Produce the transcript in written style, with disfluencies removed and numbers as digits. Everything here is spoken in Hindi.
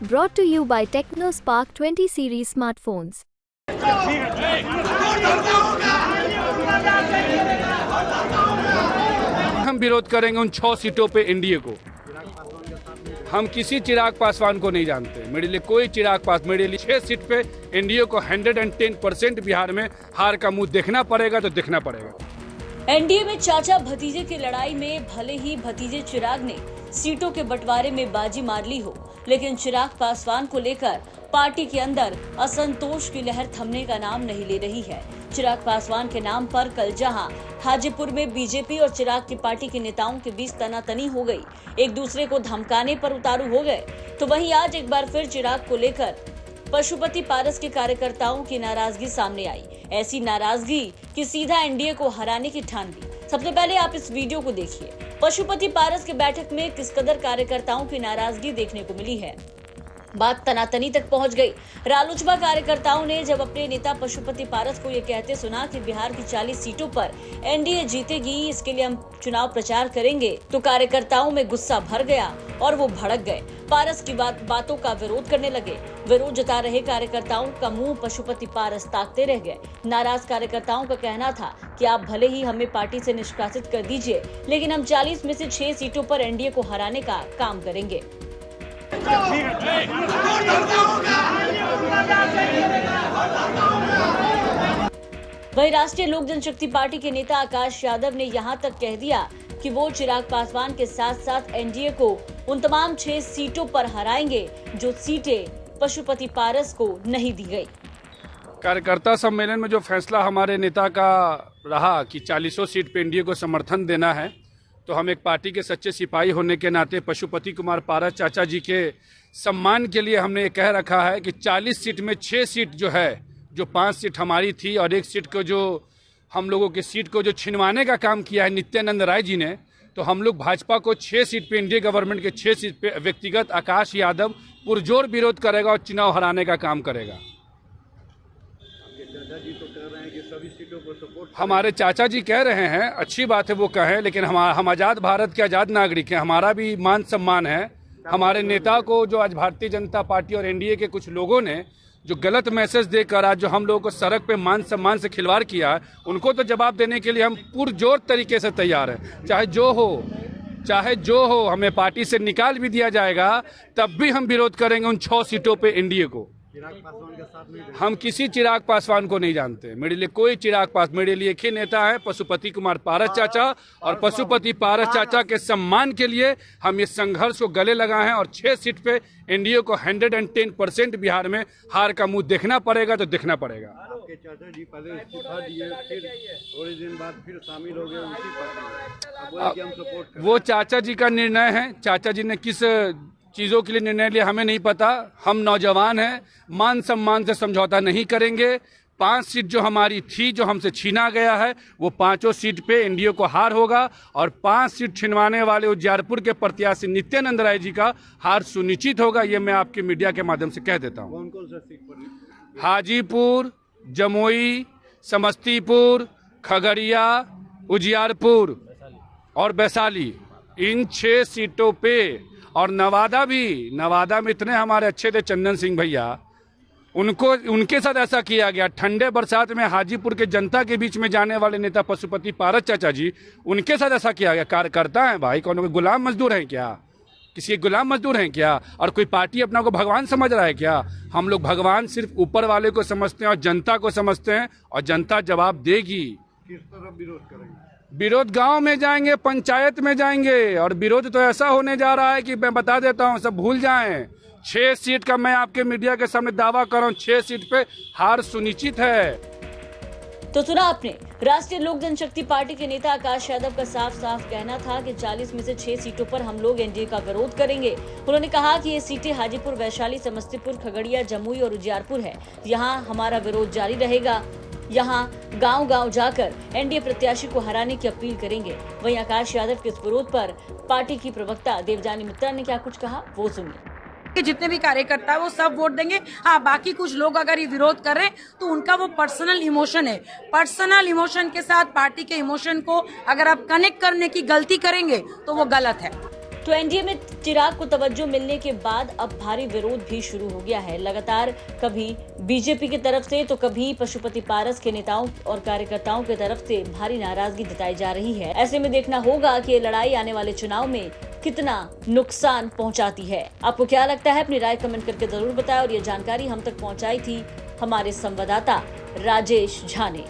Brought to you by TechnoSpark 20 series smartphones. हम विरोध करेंगे उन 6 सीटों पे एनडीए को। हम किसी चिराग पासवान को नहीं जानते। मेरे लिए कोई चिराग पास, मेरे लिए 6 सीट पे एनडीए को 110% बिहार में हार का मुंह देखना पड़ेगा तो देखना पड़ेगा। एनडीए में चाचा भतीजे की लड़ाई में भले ही भतीजे चिराग ने सीटों के बंटवारे में बाजी मार ली हो, लेकिन चिराग पासवान को लेकर पार्टी के अंदर असंतोष की लहर थमने का नाम नहीं ले रही है। चिराग पासवान के नाम पर कल जहां हाजीपुर में बीजेपी और चिराग की पार्टी के नेताओं के बीच तनातनी हो गई, एक दूसरे को धमकाने पर उतारू हो गए, तो वहीं आज एक बार फिर चिराग को लेकर पशुपति पारस के कार्यकर्ताओं की नाराजगी सामने आई। ऐसी नाराजगी कि सीधा एनडीए को हराने की ठान ली। सबसे पहले आप इस वीडियो को देखिए। पशुपति पारस के बैठक में किस कदर कार्यकर्ताओं की नाराजगी देखने को मिली है। बात तनातनी तक पहुंच गई। रालोसपा कार्यकर्ताओं ने जब अपने नेता पशुपति पारस को ये कहते सुना कि बिहार की 40 सीटों पर एनडीए जीतेगी, इसके लिए हम चुनाव प्रचार करेंगे, तो कार्यकर्ताओं में गुस्सा भर गया और वो भड़क गए। पारस की बातों का विरोध करने लगे। विरोध जता रहे कार्यकर्ताओं का मुंह पशुपति पारस ताकते रह गए। नाराज कार्यकर्ताओं का कहना था कि आप भले ही हमें पार्टी से निष्कासित कर दीजिए, लेकिन हम 40 में से 6 सीटों पर एनडीए को हराने का काम करेंगे। वहीं राष्ट्रीय लोक जनशक्ति पार्टी के नेता आकाश यादव ने यहां तक कह दिया कि वो चिराग पासवान के साथ साथ एनडीए को उन तमाम 6 सीटों पर हराएंगे जो सीटें पशुपति पारस को नहीं दी गई। कार्यकर्ता सम्मेलन में जो फैसला हमारे नेता का रहा कि 40 सीट पे एनडीए को समर्थन देना है, तो हम एक पार्टी के सच्चे सिपाही होने के नाते पशुपति कुमार पारस चाचा जी के सम्मान के लिए हमने ये कह रखा है कि 40 सीट में 6 सीट जो है, जो 5 सीट हमारी थी और 1 सीट को जो हम लोगों की सीट को जो छिनवाने का काम किया है नित्यानंद राय जी ने, तो हम लोग भाजपा को 6 सीट पे एनडीए गवर्नमेंट के 6 सीट पे व्यक्तिगत आकाश यादव पुरजोर विरोध करेगा और चुनाव हराने का काम करेगा। हमारे चाचा जी कह रहे हैं, अच्छी बात है वो कहें, लेकिन हम आजाद भारत के आजाद नागरिक हैं, हमारा भी मान सम्मान है। हमारे नेता को जो आज भारतीय जनता पार्टी और एनडीए के कुछ लोगों ने जो गलत मैसेज देकर आज जो हम लोगों को सड़क पे मान सम्मान से खिलवाड़ किया है, उनको तो जवाब देने के लिए हम पुरजोर तरीके से तैयार हैं। चाहे जो हो, हमें पार्टी से निकाल भी दिया जाएगा तब भी हम विरोध करेंगे उन 6 सीटों पे एनडीए को। हम किसी चिराग पासवान को नहीं जानते। मेरे लिए कोई चिराग पास, मेरे लिए एक ही नेता है पशुपति कुमार पारस चाचा, और पशुपति पारस चाचा के सम्मान के लिए हम इस संघर्ष को गले लगाए हैं और 6 सीट पे एनडीए को 110% बिहार में हार का मुंह देखना पड़ेगा तो देखना पड़ेगा। आपके चाचा जी पहले इस्तीफा दिए, फिर थोड़े दिन बाद फिर शामिल हो गए उसी पार्टी में। वो चाचा जी का निर्णय है। चाचा जी ने किस चीजों के लिए निर्णय लिया हमें नहीं पता। हम नौजवान हैं, मान सम्मान से समझौता नहीं करेंगे। 5 सीट जो हमारी थी, जो हमसे छीना गया है, वो 5 सीट पे एनडीए को हार होगा और 5 सीट छिनवाने वाले उजियारपुर के प्रत्याशी नित्यानंद राय जी का हार सुनिश्चित होगा। ये मैं आपके मीडिया के माध्यम से कह देता हूँ। कौन-कौन सा सीट पर? हाजीपुर, जमुई, समस्तीपुर, खगड़िया, उजियारपुर और वैशाली, इन 6 सीटों पे, और नवादा में इतने हमारे अच्छे थे चंदन सिंह भैया, उनके साथ ऐसा किया गया। ठंडे बरसात में हाजीपुर के जनता के बीच में जाने वाले नेता पशुपति पारस चाचा जी, उनके साथ ऐसा किया गया। कार्यकर्ता हैं भाई, कौन कोई गुलाम मजदूर हैं क्या? किसी गुलाम मजदूर हैं क्या? और कोई पार्टी अपना को भगवान समझ रहा है क्या? हम लोग भगवान सिर्फ ऊपर वाले को समझते हैं और जनता को समझते हैं, और जनता जवाब देगी। किस तरह विरोध करेंगे? विरोध गांव में जाएंगे, पंचायत में जाएंगे, और विरोध तो ऐसा होने जा रहा है कि मैं बता देता हूं, सब भूल जाएं। 6 सीट का मैं आपके मीडिया के सामने दावा कर रहा हूं, 6 सीट पे हार सुनिश्चित है। तो सुना आपने, राष्ट्रीय लोक जनशक्ति पार्टी के नेता आकाश यादव का साफ साफ कहना था कि 40 में से 6 सीटों पर हम लोग एनडीए का विरोध करेंगे। उन्होंने कहा कि ये सीटें हाजीपुर, वैशाली, समस्तीपुर, खगड़िया, जमुई और उजियारपुर है। यहाँ हमारा विरोध जारी रहेगा। यहाँ गांव-गांव जाकर एनडीए प्रत्याशी को हराने की अपील करेंगे। वहीं आकाश यादव के इस विरोध पर पार्टी की प्रवक्ता देवजानी मित्रा ने क्या कुछ कहा, वो सुनिए। के जितने भी कार्यकर्ता है वो सब वोट देंगे। हाँ, बाकी कुछ लोग अगर ये विरोध कर रहे हैं तो उनका वो पर्सनल इमोशन है। पर्सनल इमोशन के साथ पार्टी के इमोशन को अगर आप कनेक्ट करने की गलती करेंगे तो वो गलत है। तो एनडीए में चिराग को तवज्जो मिलने के बाद अब भारी विरोध भी शुरू हो गया है। लगातार कभी बीजेपी की तरफ से तो कभी पशुपति पारस के नेताओं और कार्यकर्ताओं की तरफ से भारी नाराजगी जताई जा रही है। ऐसे में देखना होगा कि ये लड़ाई आने वाले चुनाव में कितना नुकसान पहुंचाती है। आपको क्या लगता है, अपनी राय कमेंट करके जरूर बताएं। और ये जानकारी हम तक पहुंचाई थी हमारे संवाददाता राजेश झा ने।